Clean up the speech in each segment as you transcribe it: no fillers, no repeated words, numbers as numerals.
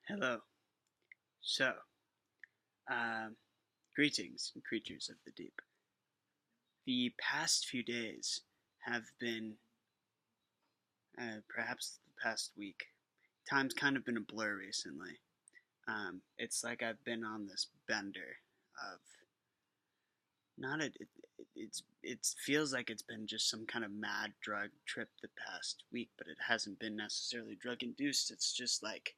Hello. So, um, greetings, creatures of the deep. The past few days have been, perhaps the past week. Time's kind of been a blur recently. It's like I've been on this bender of not a. It feels like it's been just some kind of mad drug trip the past week, but it hasn't been necessarily drug induced. It's just like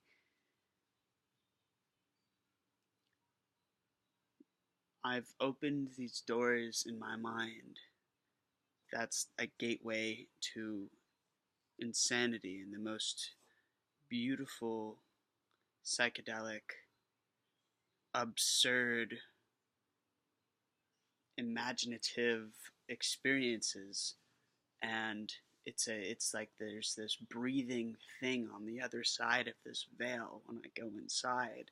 I've opened these doors in my mind. That's a gateway to insanity in the most beautiful, psychedelic, absurd, imaginative experiences. And it's like there's this breathing thing on the other side of this veil when I go inside,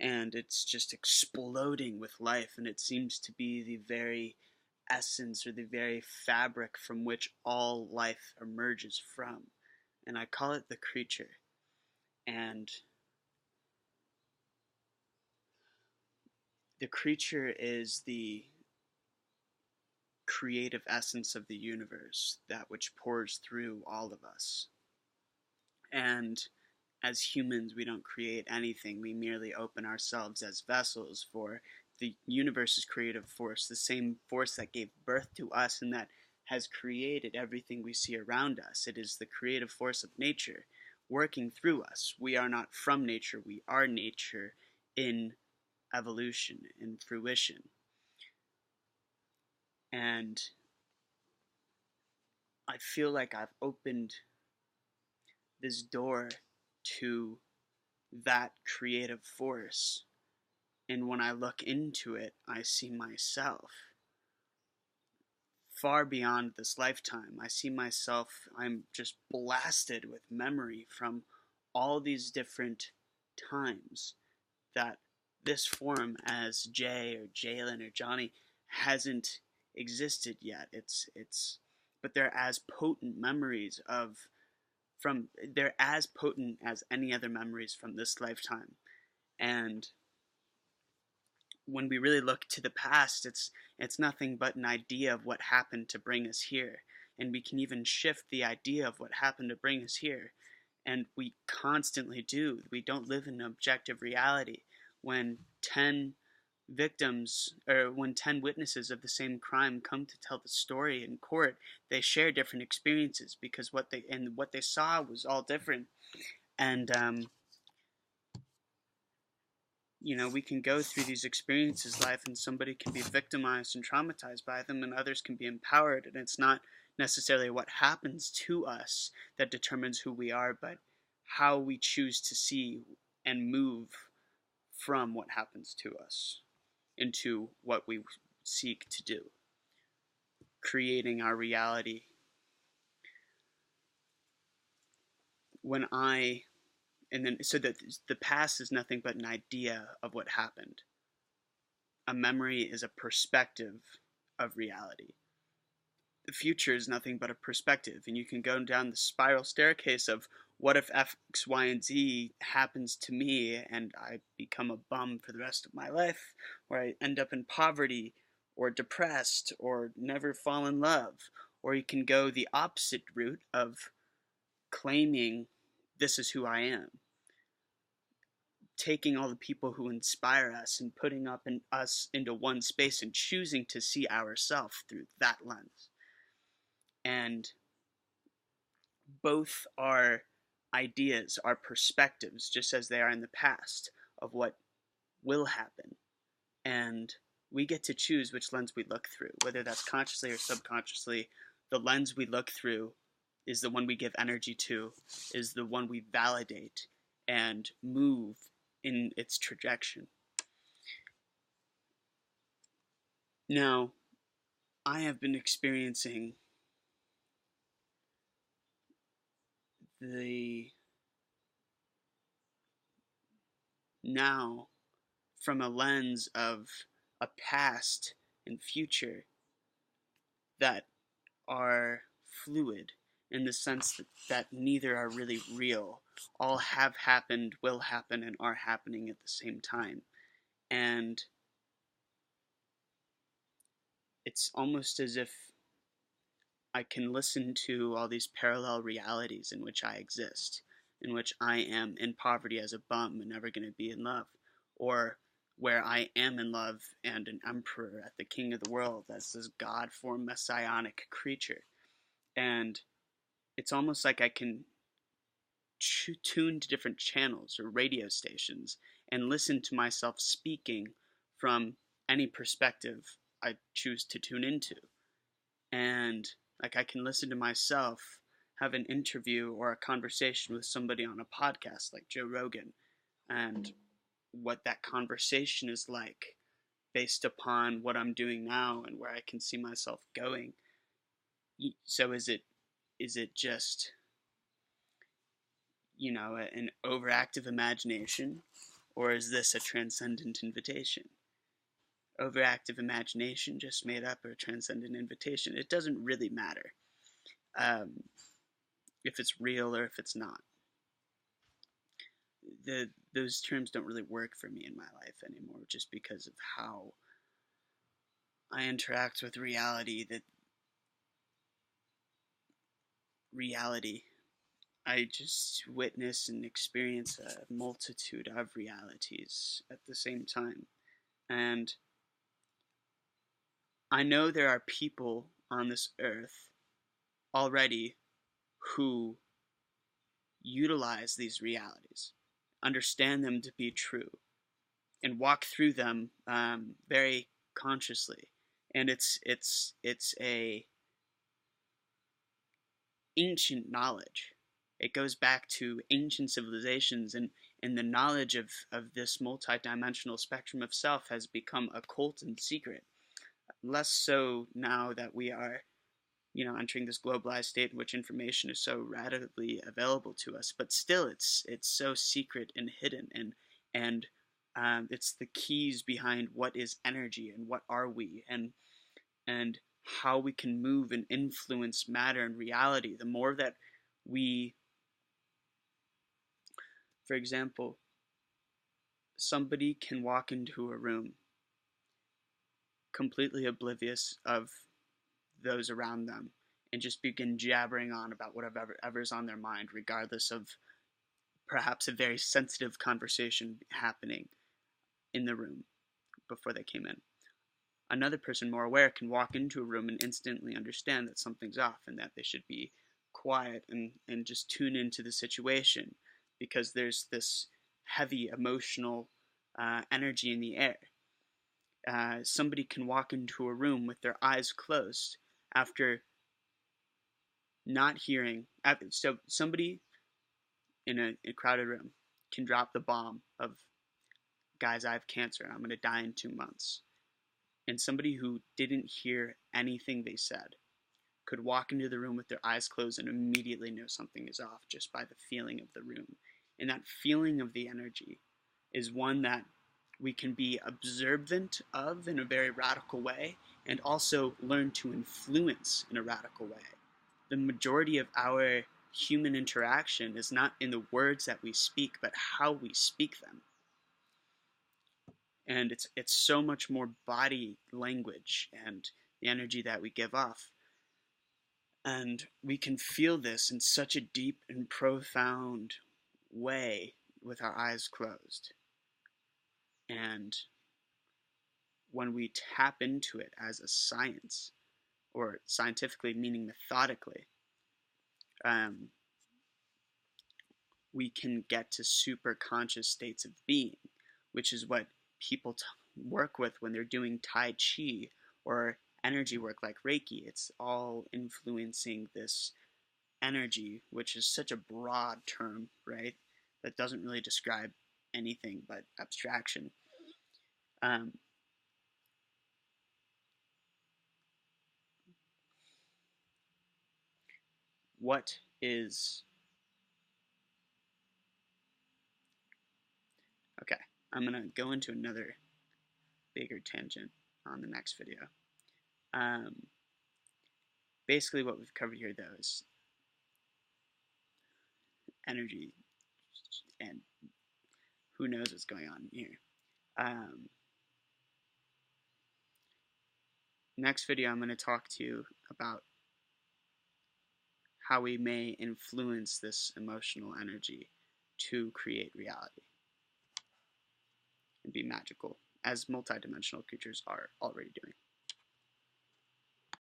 and it's just exploding with life, and it seems to be the very essence or the very fabric from which all life emerges from. And I call it the creature. And the creature is the creative essence of the universe, that which pours through all of us. And as humans, we don't create anything, we merely open ourselves as vessels for the universe's creative force, the same force that gave birth to us and that has created everything we see around us. It is the creative force of nature working through us. We are not from nature, we are nature in evolution, in fruition. And I feel like I've opened this door to that creative force. And when I look into it, I see myself far beyond this lifetime. I see myself, I'm just blasted with memory from all these different times that this form as Jay or Jalen or Johnny hasn't existed yet. But they're as potent memories of from they're as potent as any other memories from this lifetime. And when we really look to the past, it's nothing but an idea of what happened to bring us here. And we can even shift the idea of what happened to bring us here. And we constantly do. We don't live in an objective reality. When 10 victims or when 10 witnesses of the same crime come to tell the story in court, they share different experiences because what they saw was all different. And we can go through these experiences life, and somebody can be victimized and traumatized by them, and others can be empowered. And it's not necessarily what happens to us that determines who we are, but how we choose to see and move from what happens to us into what we seek to do, creating our reality. When I and then so that the past is nothing but an idea of what happened. A memory is a perspective of reality. The future is nothing but a perspective, and you can go down the spiral staircase of what if X, Y, and Z happens to me and I become a bum for the rest of my life, or I end up in poverty, or depressed, or never fall in love. Or you can go the opposite route of claiming this is who I am, taking all the people who inspire us and putting up us into one space and choosing to see ourselves through that lens. And both are ideas, are perspectives, just as they are in the past, of what will happen. And we get to choose which lens we look through, whether that's consciously or subconsciously. The lens we look through is the one we give energy to, is the one we validate and move in its trajectory. Now, I have been experiencing the now from a lens of a past and future that are fluid in the sense that neither are really real. All have happened, will happen, and are happening at the same time. And it's almost as if I can listen to all these parallel realities in which I exist, in which I am in poverty as a bum and never going to be in love, or where I am in love and an emperor at the king of the world as this god form messianic creature. And it's almost like I can tune to different channels or radio stations and listen to myself speaking from any perspective I choose to tune into. And like I can listen to myself have an interview or a conversation with somebody on a podcast like Joe Rogan, and what that conversation is like based upon what I'm doing now and where I can see myself going. So is it just, an overactive imagination, or is this a transcendent invitation? Overactive imagination just made up a transcendent invitation. It doesn't really matter if it's real or if it's not. Those terms don't really work for me in my life anymore, just because of how I interact with reality. I just witness and experience a multitude of realities at the same time. And I know there are people on this earth already who utilize these realities, understand them to be true, and walk through them very consciously. And it's a ancient knowledge. It goes back to ancient civilizations, and the knowledge of this multidimensional spectrum of self has become occult and secret. Less so now that we are, entering this globalized state in which information is so readily available to us. But still, it's so secret and hidden, and it's the keys behind what is energy and what are we, and how we can move and influence matter and reality. The more that we, for example, somebody can walk into a room completely oblivious of those around them and just begin jabbering on about whatever's on their mind, regardless of perhaps a very sensitive conversation happening in the room before they came in. Another person more aware can walk into a room and instantly understand that something's off and that they should be quiet and just tune into the situation, because there's this heavy emotional energy in the air. Somebody can walk into a room with their eyes closed after not hearing. So somebody in a crowded room can drop the bomb of, guys, I have cancer and I'm going to die in 2 months. And somebody who didn't hear anything they said could walk into the room with their eyes closed and immediately know something is off just by the feeling of the room. And that feeling of the energy is one that we can be observant of in a very radical way, and also learn to influence in a radical way. The majority of our human interaction is not in the words that we speak, but how we speak them. And it's so much more body language and the energy that we give off. And we can feel this in such a deep and profound way with our eyes closed. And when we tap into it as a science, or scientifically meaning methodically, we can get to super conscious states of being, which is what people work with when they're doing Tai Chi or energy work like Reiki. It's all influencing this energy, which is such a broad term, right? That doesn't really describe anything but abstraction. What is... Okay, I'm going to go into another bigger tangent on the next video. Basically what we've covered here, though, is energy, and who knows what's going on here. Next video, I'm going to talk to you about how we may influence this emotional energy to create reality and be magical, as multidimensional creatures are already doing.